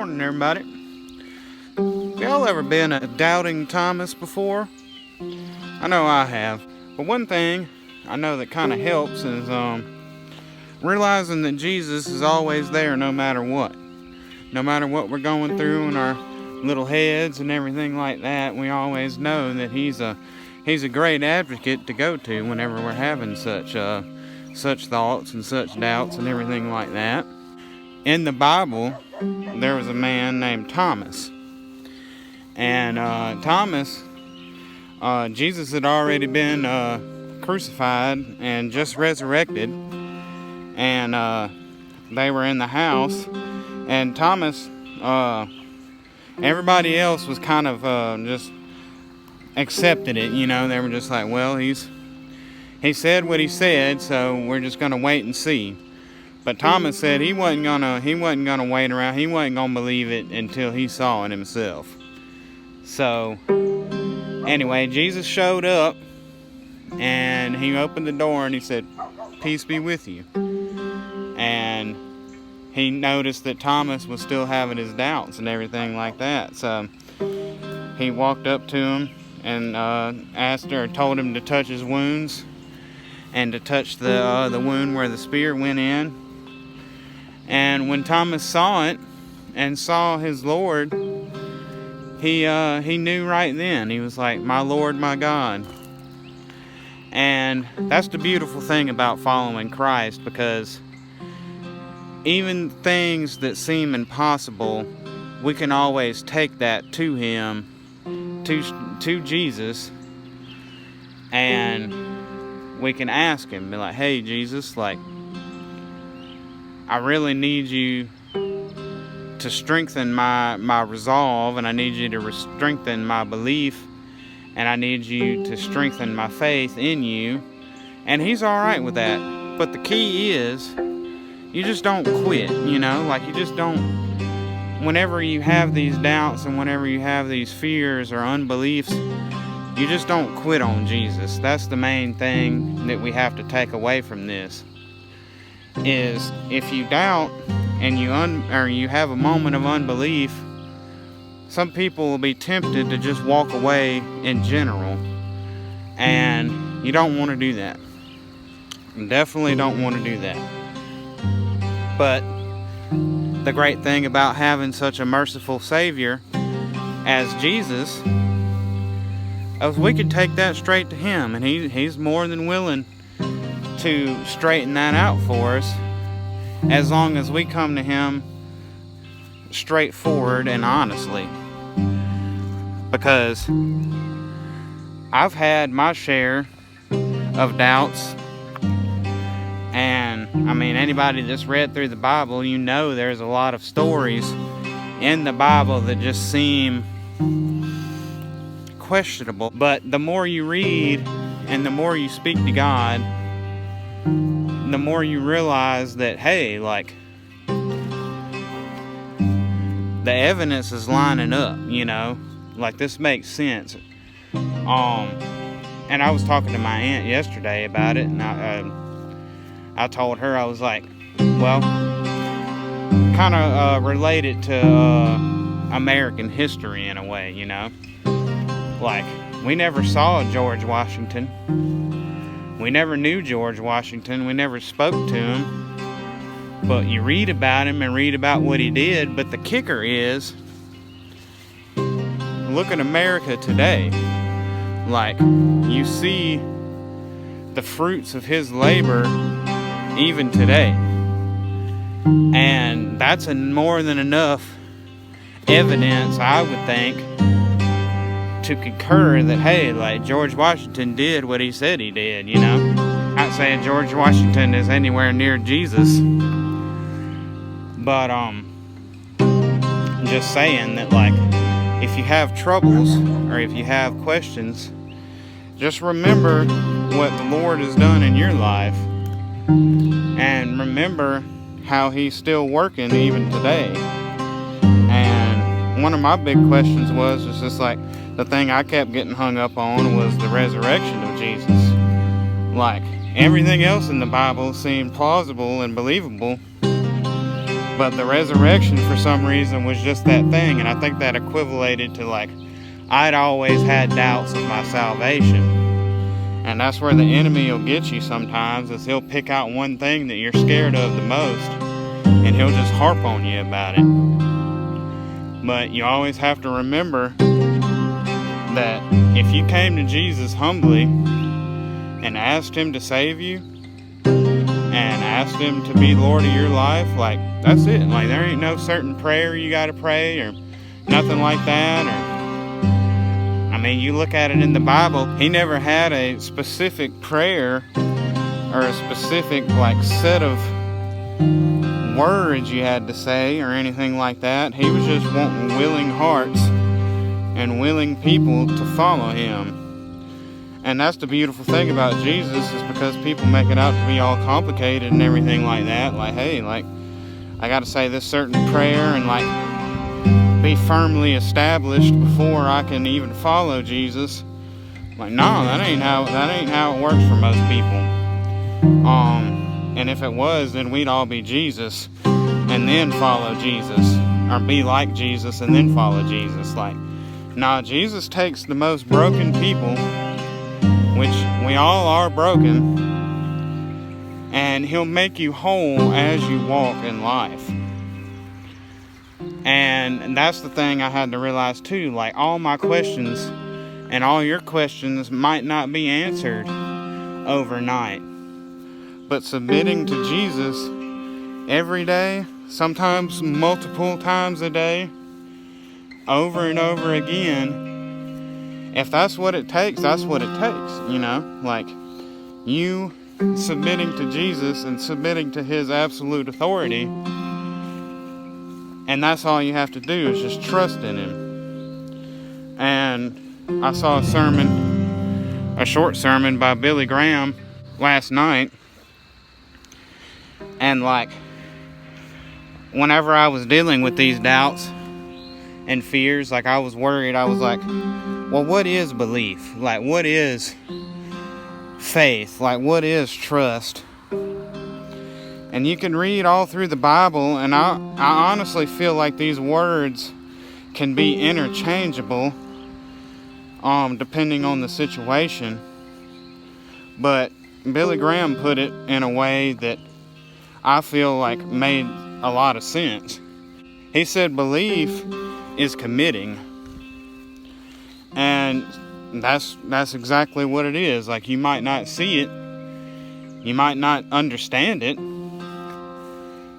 Morning, everybody. Y'all ever been a doubting Thomas before? I know I have. But one thing I know that kind of helps is realizing that Jesus is always there no matter what. No matter what we're going through in our little heads and everything like that, we always know that He's a great advocate to go to whenever we're having such thoughts and such doubts and everything like that. In the Bible, there was a man named Thomas. And Thomas, Jesus had already been crucified and just resurrected. And they were in the house. And Thomas, everybody else was kind of just accepted it, you know. They were just like, well, he said what he said, so we're just gonna wait and see. But Thomas said he wasn't gonna wait around. He wasn't gonna believe it until he saw it himself. So anyway, Jesus showed up and he opened the door and he said, "Peace be with you." And he noticed that Thomas was still having his doubts and everything like that. So he walked up to him and told him to touch his wounds and to touch the wound where the spear went in. And when Thomas saw it and saw his Lord, he knew right then. He was like, "My Lord, my God." And that's the beautiful thing about following Christ, because even things that seem impossible, we can always take that to Him, to Jesus, and we can ask Him, be like, "Hey, Jesus, like, I really need you to strengthen my resolve, and I need you to strengthen my belief, and I need you to strengthen my faith in you." And He's alright with that. But the key is, you just don't quit, you know? Like, you just don't, whenever you have these doubts and whenever you have these fears or unbeliefs, you just don't quit on Jesus. That's the main thing that we have to take away from this. Is if you doubt and you have a moment of unbelief, some people will be tempted to just walk away in general, and you don't want to do that. You definitely don't want to do that. But the great thing about having such a merciful Savior as Jesus is we can take that straight to Him, and He's more than willing to straighten that out for us, as long as we come to Him straightforward and honestly. Because I've had my share of doubts, and I mean, anybody that's read through the Bible, you know there's a lot of stories in the Bible that just seem questionable. But the more you read and the more you speak to God, the more you realize that, hey, like, the evidence is lining up, you know, like, this makes sense. And I was talking to my aunt yesterday about it, and I told her, I was like, well, kind of related to American history in a way, you know. Like, we never saw George Washington. We never knew George Washington. We never spoke to him. But you read about him and read about what he did. But the kicker is, look at America today. Like, you see the fruits of his labor even today. And that's more than enough evidence, I would think, to concur that, hey, like, George Washington did what he said he did, you know. Not saying George Washington is anywhere near Jesus, but just saying that, like, if you have troubles or if you have questions, just remember what the Lord has done in your life, and remember how He's still working even today. And one of my big questions was just like, the thing I kept getting hung up on was the resurrection of Jesus. Like, everything else in the Bible seemed plausible and believable, But the resurrection, for some reason, was just that thing. And I think that equivalated to, like, I'd always had doubts of my salvation. And that's where the enemy will get you sometimes, is he'll pick out one thing that you're scared of the most, and he'll just harp on you about it. But you always have to remember that if you came to Jesus humbly and asked him to save you and asked him to be Lord of your life, like, that's it. Like, there ain't no certain prayer you gotta pray or nothing like that. Or, I mean, you look at it in the Bible, he never had a specific prayer or a specific, like, set of words you had to say or anything like that. He was just wanting willing hearts and willing people to follow him. And that's the beautiful thing about Jesus, is because people make it out to be all complicated and everything like that. Like, hey, like, I got to say this certain prayer and, like, be firmly established before I can even follow Jesus. Like, no, that ain't how it works for most people. And if it was, then we'd all be Jesus and then follow Jesus, or be like Jesus and then follow Jesus. Like, nah, Jesus takes the most broken people, which we all are broken, and he'll make you whole as you walk in life. And that's the thing I had to realize too. Like, all my questions and all your questions might not be answered overnight, but submitting to Jesus every day, sometimes multiple times a day, over and over again, if that's what it takes, that's what it takes, you know? Like, you submitting to Jesus and submitting to his absolute authority, and that's all you have to do, is just trust in him. And I saw a short sermon by Billy Graham last night, and, like, whenever I was dealing with these doubts and fears, like, I was worried, I was like, well, what is belief? Like, what is faith? Like, what is trust? And you can read all through the Bible, and I honestly feel like these words can be interchangeable, depending on the situation. But Billy Graham put it in a way that I feel like made a lot of sense. He said belief is committing. And that's exactly what it is. Like, you might not see it, you might not understand it,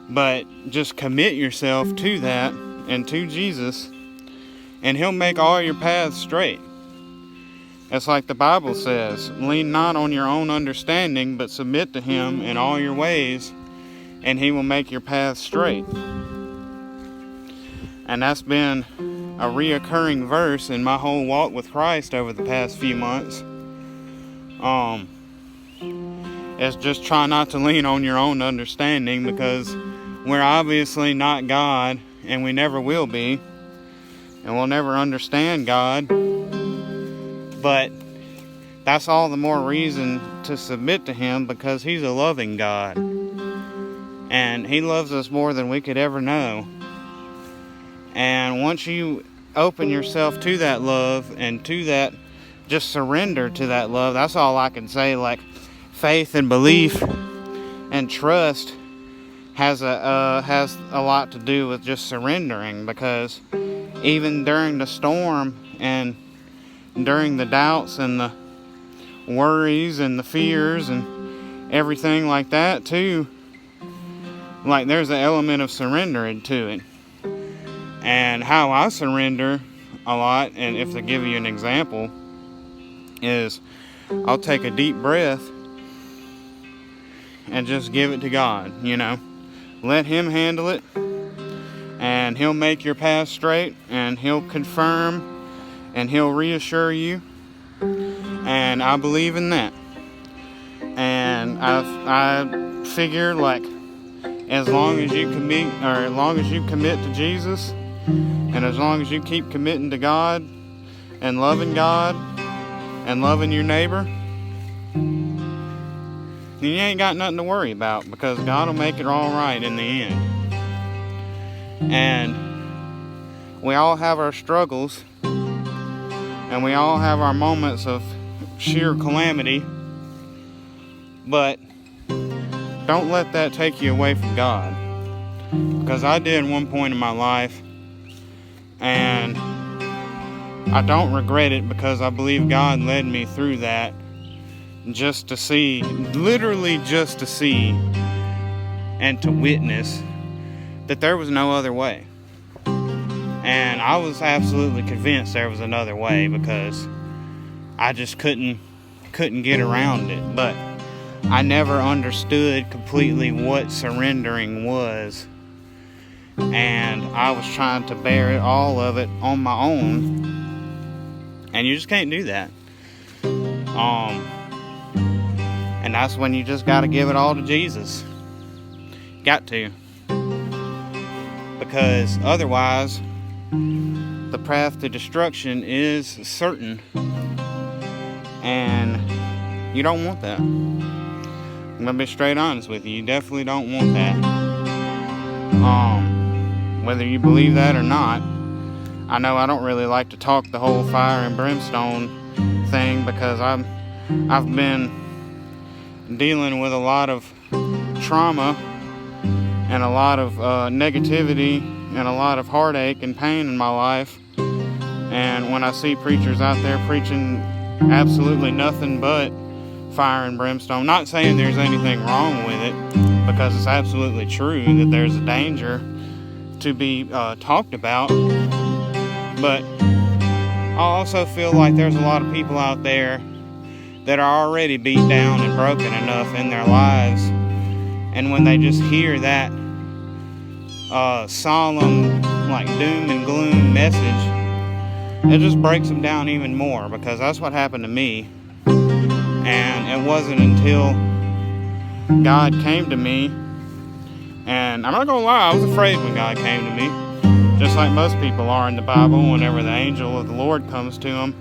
but just commit yourself to that and to Jesus, and he'll make all your paths straight. It's like the Bible says, lean not on your own understanding, but submit to him in all your ways, and he will make your path straight. And that's been a reoccurring verse in my whole walk with Christ over the past few months. It's just try not to lean on your own understanding, because we're obviously not God, and we never will be, and we'll never understand God. But that's all the more reason to submit to him, because he's a loving God. And he loves us more than we could ever know. And once you open yourself to that love and to that, just surrender to that love, that's all I can say. Like, faith and belief and trust has a lot to do with just surrendering, because even during the storm and during the doubts and the worries and the fears and everything like that too, like, there's an element of surrendering to it. And how I surrender a lot, and if to give you an example, is I'll take a deep breath and just give it to God, you know. Let him handle it, and he'll make your path straight, and he'll confirm, and he'll reassure you, and I believe in that. And I figure, like, as long as you commit to Jesus, and as long as you keep committing to God and loving your neighbor, then you ain't got nothing to worry about, because God will make it all right in the end. And we all have our struggles, and we all have our moments of sheer calamity, but don't let that take you away from God. Because I did at one point in my life, and I don't regret it, because I believe God led me through that just to see, literally just to see and to witness that there was no other way. And I was absolutely convinced there was another way, because I just couldn't get around it. But I never understood completely what surrendering was, and I was trying to bear all of it on my own, and you just can't do that. And that's when you just got to give it all to Jesus. Got to. Because otherwise, the path to destruction is certain. And you don't want that. I'm going to be straight honest with you. You definitely don't want that. Whether you believe that or not. I know I don't really like to talk the whole fire and brimstone thing, because I've been dealing with a lot of trauma and a lot of negativity and a lot of heartache and pain in my life. And when I see preachers out there preaching absolutely nothing but fire and brimstone, not saying there's anything wrong with it, because it's absolutely true that there's a danger to be talked about. But I also feel like there's a lot of people out there that are already beat down and broken enough in their lives, and when they just hear that solemn, like, doom and gloom message, it just breaks them down even more, because that's what happened to me. And it wasn't until God came to me, and I'm not gonna lie, I was afraid when God came to me, just like most people are in the Bible. Whenever the angel of the Lord comes to them,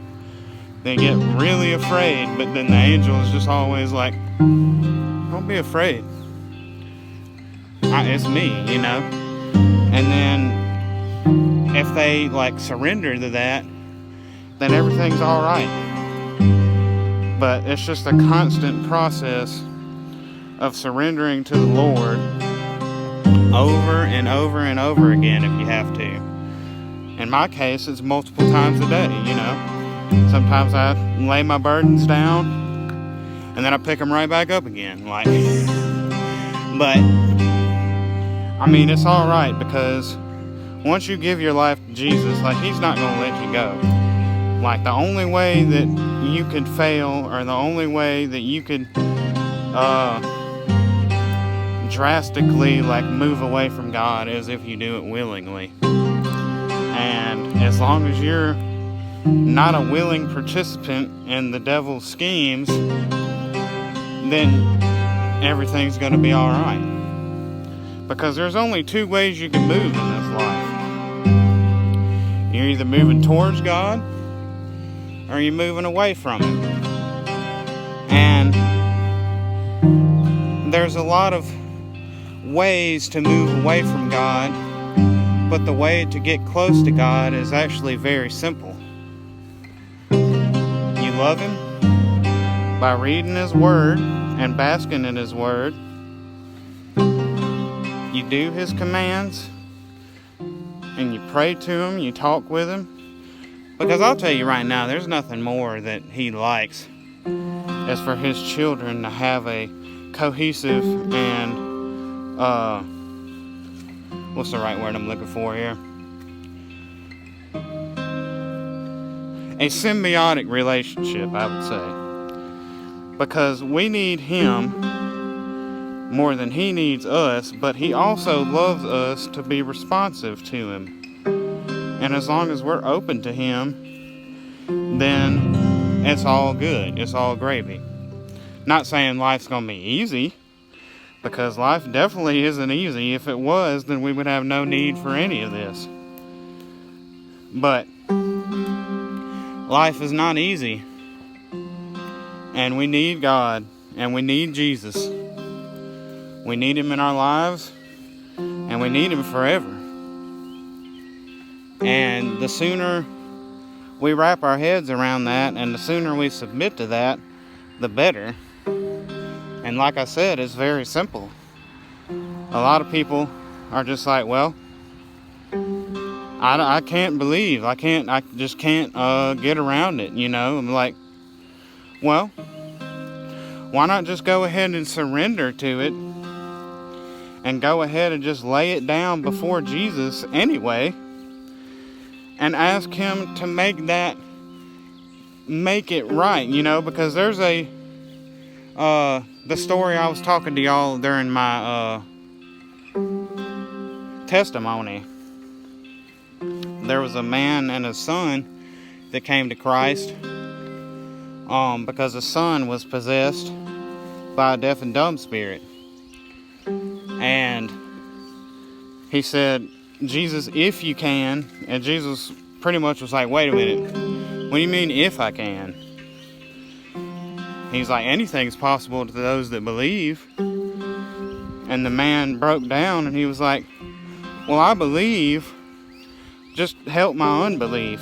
they get really afraid, but then the angel is just always like, don't be afraid. It's me, you know? And then if they like surrender to that, then everything's all right. But it's just a constant process of surrendering to the Lord over and over and over again if you have to. In my case, it's multiple times a day, you know? Sometimes I lay my burdens down, and then I pick them right back up again. Like, but I mean, it's all right, because once you give your life to Jesus, like, He's not going to let you go. Like, the only way that you could fail, or the only way that you could drastically, like, move away from God, is if you do it willingly. And as long as you're not a willing participant in the devil's schemes, then everything's going to be all right. Because there's only two ways you can move in this life. You're either moving towards God, or you're moving away from Him. And there's a lot of ways to move away from God, but the way to get close to God is actually very simple. You love Him by reading His Word and basking in His Word. You do His commands, and you pray to Him, you talk with Him. Because I'll tell you right now, there's nothing more that He likes as for His children to have a cohesive and, what's the right word I'm looking for here? A symbiotic relationship, I would say. Because we need Him more than He needs us, but He also loves us to be responsive to Him. And as long as we're open to Him, then it's all good. It's all gravy. Not saying life's going to be easy, because life definitely isn't easy. If it was, then we would have no need for any of this. But life is not easy. And we need God, and we need Jesus. We need Him in our lives, and we need Him forever. And the sooner we wrap our heads around that, and the sooner we submit to that, the better. And like I said, it's very simple. A lot of people are just like, well, I can't believe. I just can't get around it, you know. I'm like, well, why not just go ahead and surrender to it and go ahead and just lay it down before Jesus anyway and ask him to make it right, you know, because there's the story I was talking to y'all during my testimony. There was a man and a son that came to Christ because the son was possessed by a deaf and dumb spirit. And he said, Jesus, if you can. And Jesus pretty much was like, wait a minute, what do you mean if I can? He's like, anything's possible to those that believe. And the man broke down and he was like, well, I believe, just help my unbelief.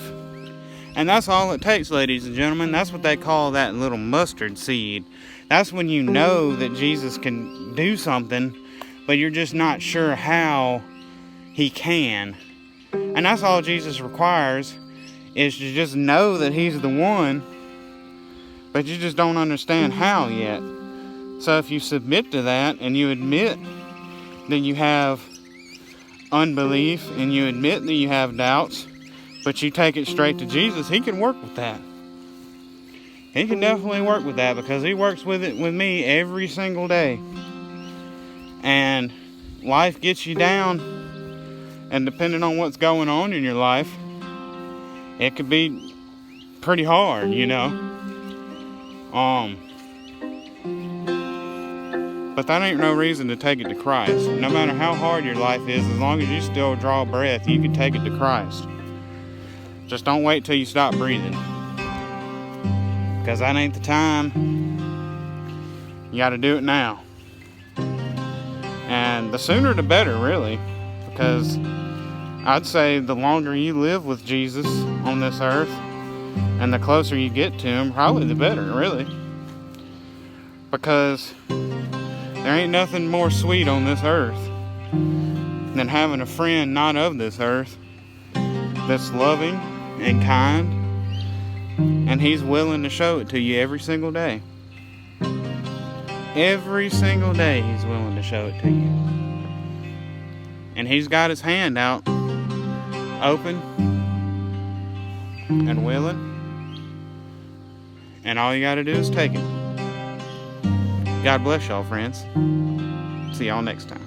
And that's all it takes, ladies and gentlemen. That's what they call that little mustard seed. That's when you know that Jesus can do something, but you're just not sure how he can. And that's all Jesus requires, is to just know that he's the one, but you just don't understand how yet. So if you submit to that and you admit that you have unbelief and you admit that you have doubts, but you take it straight to Jesus, he can work with that. He can definitely work with that, because he works with it with me every single day. And life gets you down, and depending on what's going on in your life, it could be pretty hard, you know. But that ain't no reason to take it to Christ. No matter how hard your life is, as long as you still draw breath, you can take it to Christ. Just don't wait till you stop breathing, because that ain't the time. You got to do it now. And the sooner the better, really, because I'd say the longer you live with Jesus on this earth and the closer you get to him, probably the better, really. Because there ain't nothing more sweet on this earth than having a friend not of this earth that's loving and kind, and he's willing to show it to you every single day. Every single day he's willing to show it to you. And he's got his hand out, open and willing, and all you got to do is take it. God bless y'all, friends. See y'all next time.